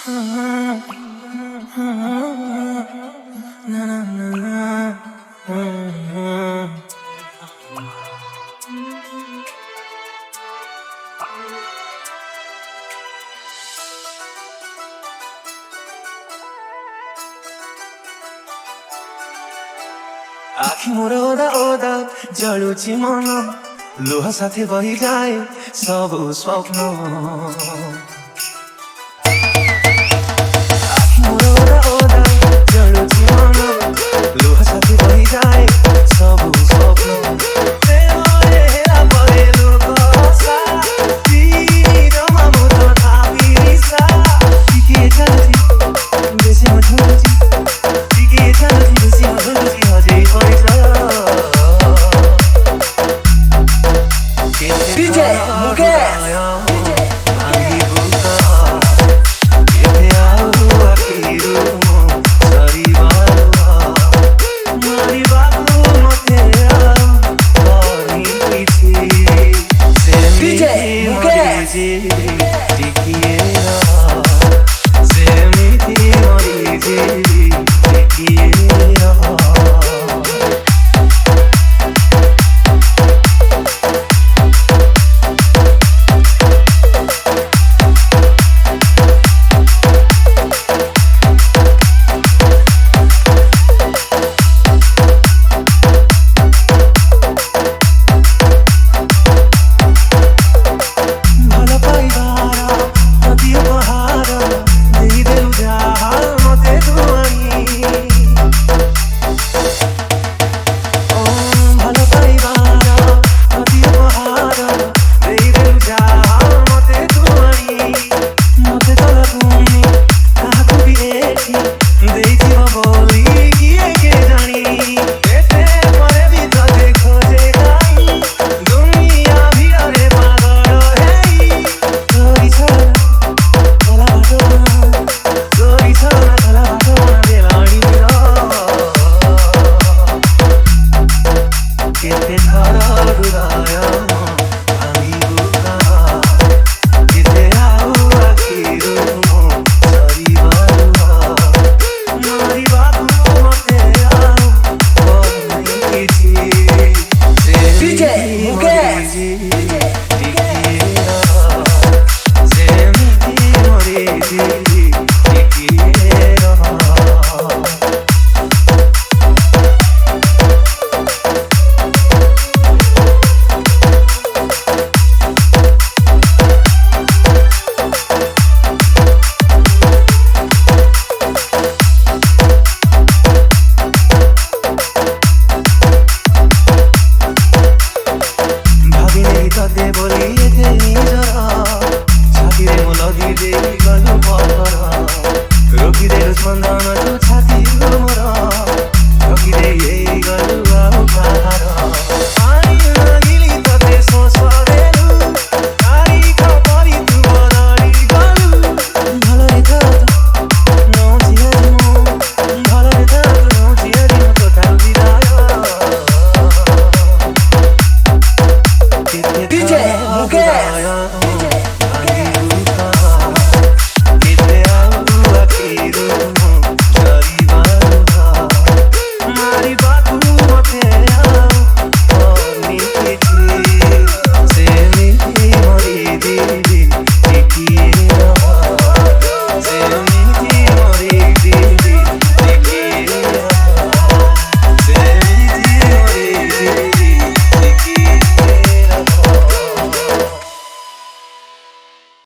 आखि मोर ओदा ओदा जळुची मन लुह साथे बहि जाए सब स्वप्न आखि मोर ओदा ओदा जळुची मन लुह साथे बहि जाए सब स्वप्न तेरे हेरा परे लुकोसा तिरमा मोत थाबिसा तिके चलती बेसी मझुलती तिके चलती बेसी मझुलती हजे DJ Mukesh छाती मोर रखिदे गलु आउ पार